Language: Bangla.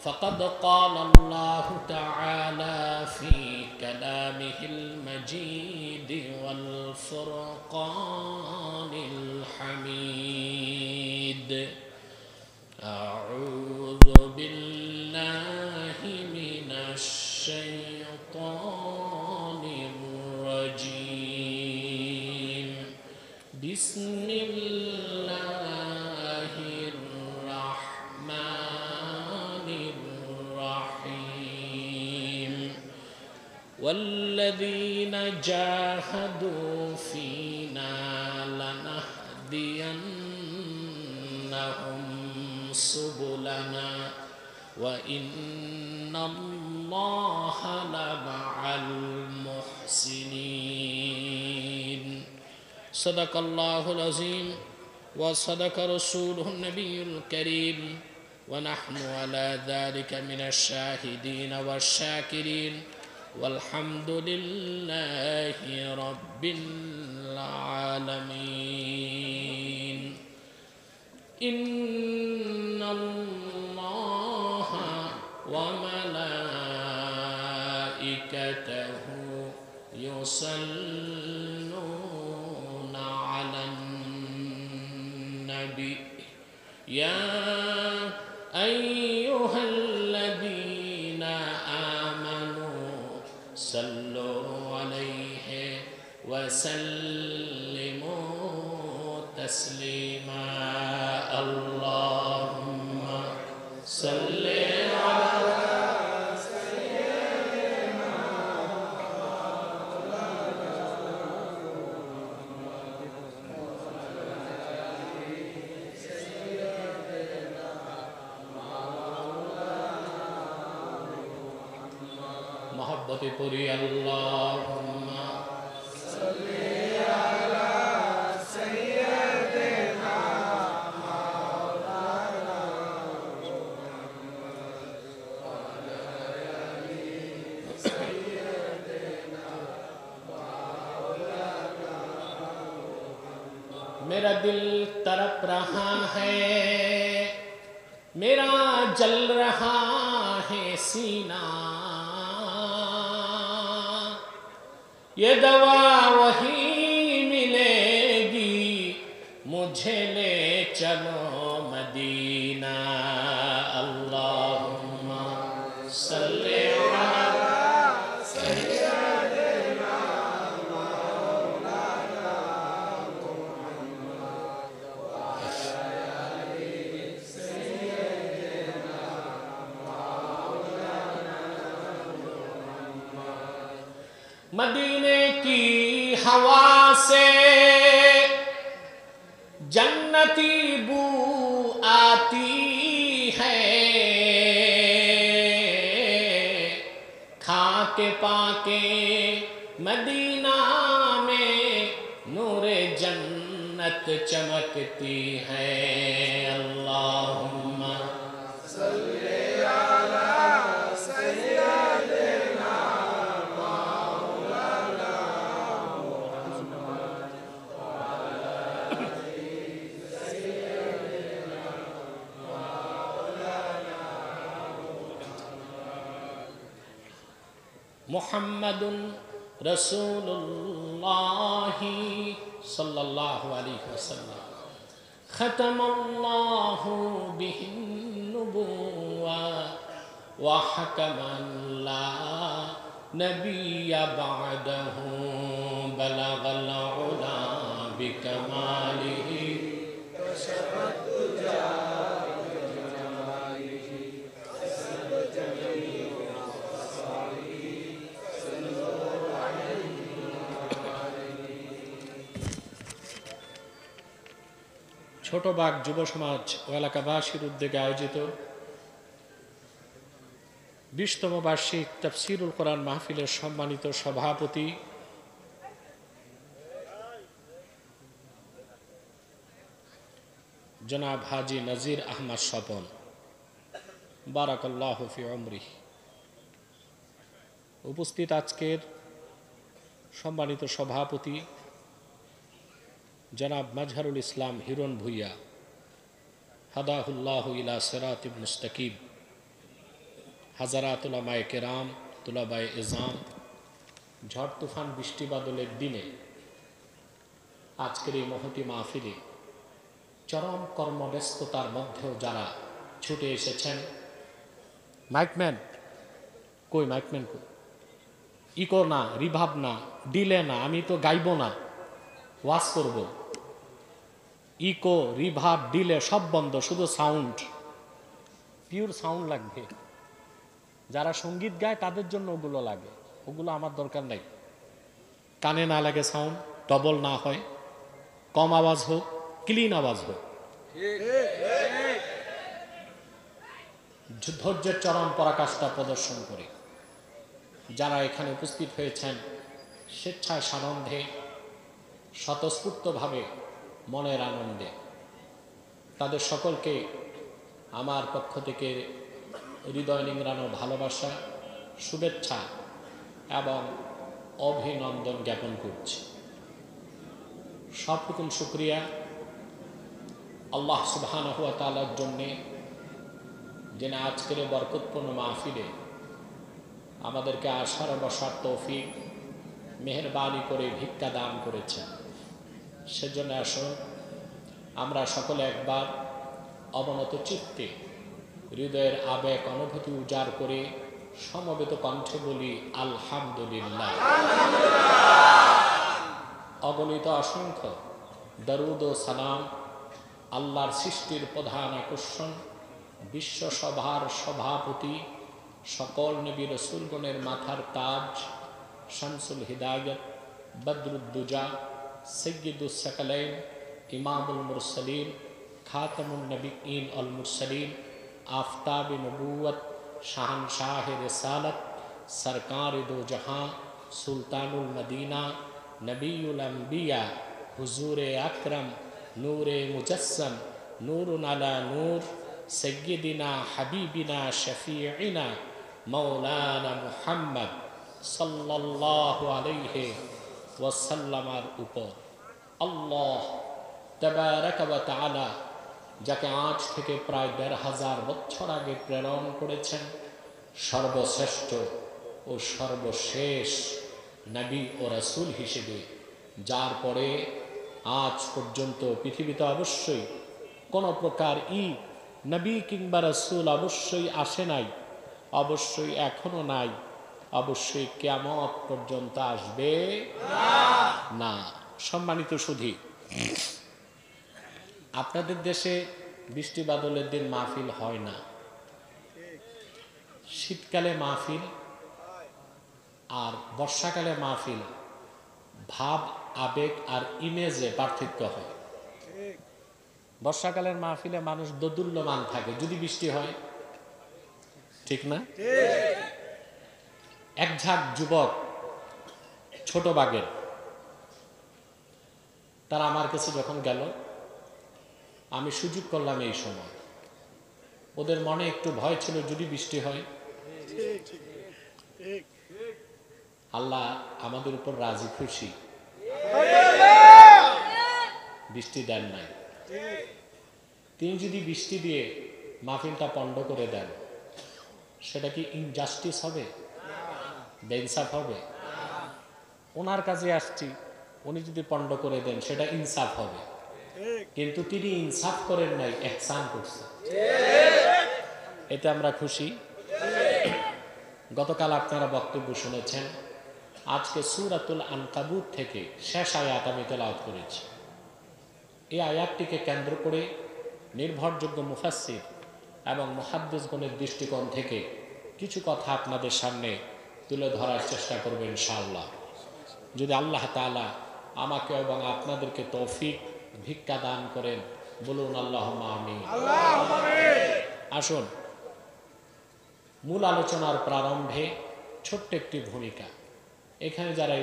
فقد قال الله تعالى في كلامه المجيد والفرقان الحميد أعوذ بالله من الشيطان الرجيم بسم الله الرحمن الرحيم والذين جاهدوا فينا لنهدينهم سبلنا وإن الله لمع المحسنين صدق الله العظيم وصدق رسوله النبي الكريم ونحن على ذلك من الشاهدين والشاكرين والحمد لله رب العالمين إن الله وملائكته يصلون على النبي يا أيها الذين آمنوا صلوا عليه وسلموا تسليما اللهم صل على سيدنا محبت پوری اللهم صل على سيدنا میرا دل تڑپ رہا ہے میرا جل رہا ہے سینہ یہ دوا وہی ملے گی مجھے لے چلو مدینہ اللہم صلی علی سیدنا مولانا محمد وعلى آل سیدنا مولانا محمد مدینے کی ہوا سے جنتی بو آتی ہے کھا کے پا کے مدینہ میں نور جنت چمکتی ہے اللہم صلی علی سیدنا محمد رسول اللہ صلی اللہ علیہ وسلم ختم اللہ بہ النبوة وحکما لا نبی بعدہ بلغ العلا بکمالہ کشف الدجى بجمالہ حسب جمیع ছোটবাগ যুব সমাজ ও এলাকাবাসীর উদ্যোগে আয়োজিত 20তম বার্ষিক তাফসীরুল কোরআন মাহফিলের সম্মানিত সভাপতি জনাব হাজী নজির আহমদ স্বপন বারাকাল্লাহু ফি উমরিহি উপস্থিত আজকের সম্মানিত সভাপতি জনাব মাজহারুল ইসলাম হিরণ ভুইয়া হাদাহুল্লাহু ইলা সিরাতিল মুস্তাকিম হাজারাত উলামায়ে কেরাম, তুলাবায়ে ইজাম, ঝড় তুফান বৃষ্টি বাদলের দিনে আজকের এই মহতি মাহফিলে চরম কর্মব্যস্ততার মধ্যেও যারা ছুটে এসেছেন, মাইকম্যান কই, মাইকম্যান কই, ইকো না, রিভাব না, ডিলে না, আমি তো গাইব না, ওয়াজ করব, ইকো রিভাব ডিলে সব বন্ধ, শুধু সাউন্ড, পিওর সাউন্ড লাগবে। যারা সঙ্গীত গায় তাদের জন্য ওগুলো লাগে, ওগুলো আমার দরকার নাই। কানে না লাগে সাউন্ড, ডবল না হয়, কম আওয়াজ হোক, ক্লিন আওয়াজ হোক। ধৈর্যের চরম পরাকাষ্ঠা প্রদর্শন করে যারা এখানে উপস্থিত হয়েছেন, স্বেচ্ছায় সানন্দে স্বতঃস্ফূর্তভাবে মনের আনন্দে, তাদের সকলকে আমার পক্ষ থেকে হৃদয় নিংড়ানো ভালোবাসা, শুভেচ্ছা এবং অভিনন্দন জ্ঞাপন করছি। সবটুকুন শুকরিয়া আল্লাহ সুবহানাহু ওয়া তাআলার জন্যে, যিনি আজকের বরকতপূর্ণ মাহফিলে আমাদেরকে আসার বসার তৌফিক মেহেরবানি করে ভিক্ষা দান করেছেন। সেজন্য আসুন আমরা সকলে একবার অবনত চিত্তে হৃদয়ের আবেগ অনুভূতি উজাড় করে সমবেত কণ্ঠে বলি আলহামদুলিল্লাহ। অগণিত অসংখ্য দরুদ ও সালাম আল্লাহর সৃষ্টির প্রধান আকর্ষণ, বিশ্বসভার সভাপতি, সকল নবী রাসূলগণের মাথার তাজ, শামসুল হিদায়াত, বদরুদ্দুজা, সাইয়্যিদুস সাকালাইন, ইমামুল মুরসালিন, খাতামুন নবিয়্যিন আল মুরসালিন, আফতাবে নবুয়ত, শাহনশাহে রিসালত, সরকারে দো জাহাঁ, সুলতানুল মদিনা, নবিউল আম্বিয়া, হুজুরে আকরম, নূরে মুজস্সম, নূরুন আলা নূর, সাইয়্যিদিনা হাবিবিনা শফিঈনা মাওলানা মুহাম্মদ সাল্লাল্লাহু আলাইহি ওয়াসাল্লামের উপর আল্লাহ তাবারাক ওয়া তাআলা যাকে আজ থেকে প্রায় ১৫০০ বছর আগে প্রেরণ করেছেন, সর্বশ্রেষ্ঠ ও সর্বশেষ নবী ও রাসূল হিসেবে, যার পরে আজ পর্যন্ত পৃথিবীতে অবশ্যই কোনো প্রকার নবী কিংবা রাসূল অবশ্যই আসে নাই, অবশ্যই এখনো নাই, অবশ্যই কিয়ামত পর্যন্ত আসবে না। সম্মানিত সুধী, আপনাদের দেশে বৃষ্টি বাদলের দিন মাহফিল হয় না, শীতকালে মাহফিল আর বর্ষাকালে মাহফিল ভাব, আবেগ আর ইমেজে পার্থক্য হয়। বর্ষাকালের মাহফিলে মানুষ দোদুল্যমান থাকে যদি বৃষ্টি হয়, ঠিক না? এক ঝাঁক যুবক ছোট বাগের, তারা আমার কাছে যখন গেল, আমি সুযোগ করলাম এই সময়। ওদের মনে একটু ভয় ছিল যদি বৃষ্টি হয়। আল্লাহ আমাদের উপর রাজি খুশি, বৃষ্টি দেন নাই। তিনি যদি বৃষ্টি দিয়ে মাহফিলটা পণ্ড করে দেন, সেটা কি ইনজাস্টিস হবে? বেইনসাফ হবে? ওনার কাছে আসছি, উনি যদি পণ্ড করে দেন সেটা ইনসাফ হবে, কিন্তু তিনি ইনসাফ করেন নাই, ইহসান করছে, এতে আমরা খুশি। গতকাল আপনারা বক্তব্য শুনেছেন, আজকে সূরাতুল আনকাবুত থেকে শেষ আয়াত আমি তেলাওয়াত করেছি। এই আয়াতটিকে কেন্দ্র করে নির্ভরযোগ্য মুফাসসির এবং মুহাদ্দিসগণের দৃষ্টিকোণ থেকে কিছু কথা আপনাদের সামনে তুলে ধরার চেষ্টা করব ইনশাআল্লাহ। যদি আল্লাহ তাআলা আমাকে এবং আপনাদেরকে তৌফিক ভিক্ষা দান করেন, বলুন আল্লাহুম্মা আমিন। আসুন মূল আলোচনার প্রারম্ভে ছোট্ট একটি ভূমিকা। এখানে যারা